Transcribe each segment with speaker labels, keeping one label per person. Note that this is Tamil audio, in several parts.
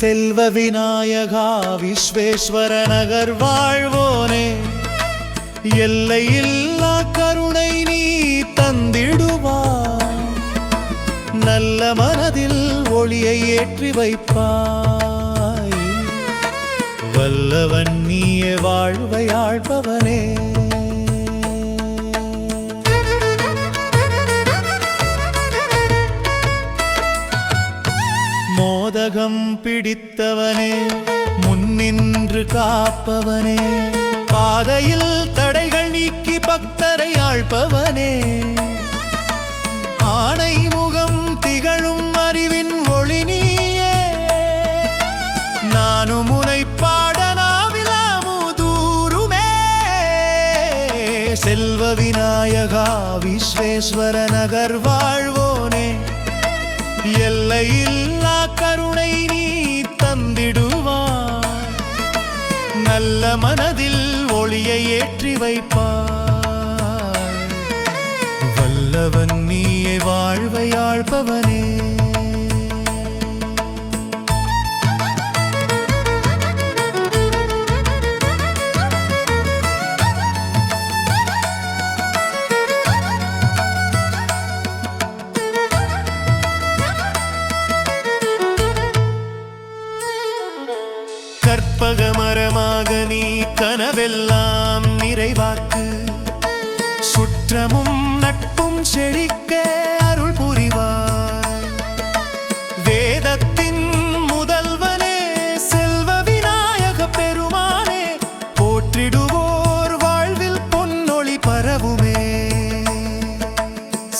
Speaker 1: செல்வ விநாயகா விஸ்வேஸ்வர நகர் வாழ்வோனே, எல்லையில்லா கருணை நீ தந்திடுவாய், நல்ல மனதில் ஒளியை ஏற்றி வைப்பாய், வல்லவன் நீயே வாழ்வை ஆள்பவனே. மோதகம் பிடித்தவனே, முன்னின்று காப்பவனே, பாதையில் தடைகள் நீக்கி பக்தரை ஆள்பவனே, ஆணை முகம் திகழும் அறிவின் ஒளி நீயே, நானும் உனை பாட நாவிலாமுதூருமே. செல்வ விநாயகா விஸ்வேஸ்வர நகர் வாழ்வோனே, எல்லையில்லா கருணை நீ தந்திடுவாய், நல்ல மனதில் ஒளியை ஏற்றி வைப்பாய், வல்லவன் நீயே வாழ்வை ஆள்பவனே. கற்பக மரமாக நீ கனவெல்லாம் நிறைவாக்கு, சுற்றமும் நட்பும் செழிக்க அருள் புரிவாய், வேதத்தின் முதல்வனே செல்வ விநாயக பெருமானே, போற்றிடுவோர் வாழ்வில் பொன்னொளி பரவுமே.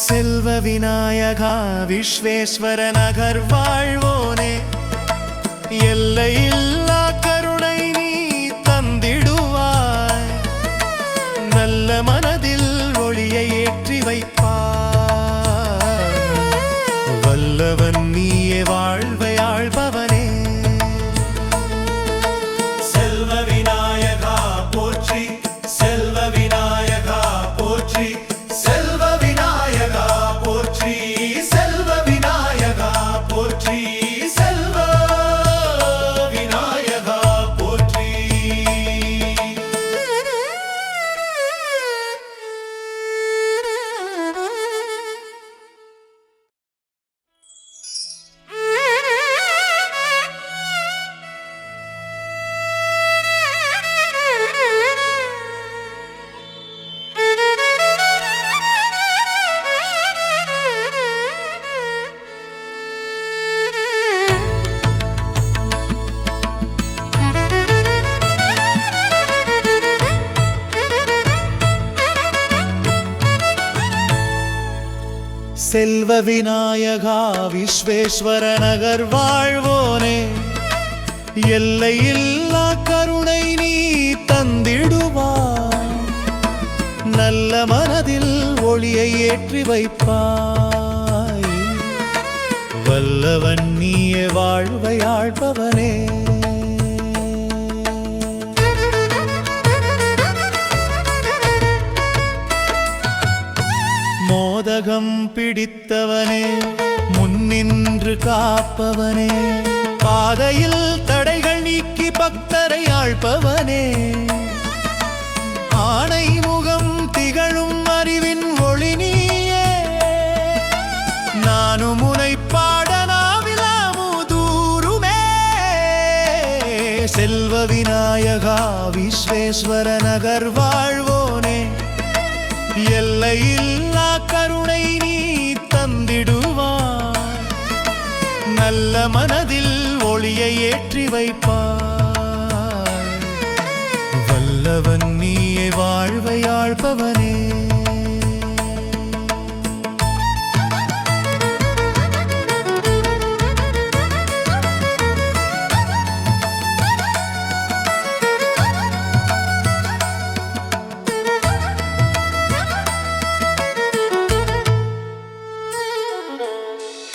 Speaker 1: செல்வ விநாயகா விஸ்வேஸ்வர நகர் வாழ்வோனே, எல்லையில்லா கருணை நீ தந்திடுவாய், நல்ல மனதில் ஒளியை ஏற்றி வைப்பாய், வல்லவன் நீயே வாழ்வை ஆள்பவனே. செல்வ விநாயகா போற்றி, செல்வ விநாயகா போற்றி, செல்வ விநாயகா போற்றி, செல்வ விநாயகா போற்றி, செல்வ செல்வ விநாயகா விஸ்வேஸ்வர நகர் வாழ்வோனே, எல்லையில்லா கருணை நீ தந்திடுவாய், நல்ல மனதில் ஒளியை ஏற்றி வைப்பாய், வல்லவன் நீயே வாழ்வை ஆள்பவனே. மோதகம் பிடித்தவனே, முன்னின்று காப்பவனே, பாதையில் தடைகள் நீக்கி பக்தரை ஆள்பவனே, ஆணை முகம் திகழும் அறிவின் ஒளி நீயே, நானும் உனை பாட நாவிலாமுதூருமே. செல்வ விநாயகா விஸ்வேஸ்வர நகர் வாழ்வோனே, எல்லையில்லா கருணை நீ தந்திடுவாய், நல்ல மனதில் ஒளியை ஏற்றி வைப்பாய், வல்லவன் நீயே வாழ்வை ஆள்பவனே.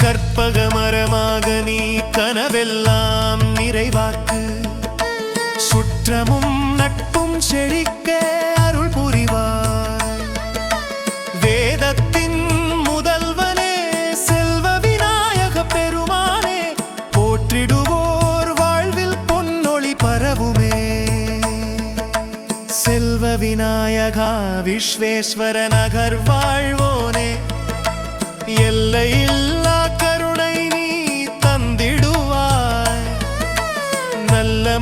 Speaker 1: கற்பக மரமாக நீ கனவெல்லாம் நிறைவாக்கு, சுற்றமும் நட்பும் செழிக்க அருள் புரிவாய், வேதத்தின் முதல்வனே செல்வ விநாயக பெருமானே, போற்றிடுவோர் விநாயகா விஸ்வேஸ்வர நகர் வாழ்வோனே, எல்லையில்லா கருணை நீ தந்திடுவாய். நல்ல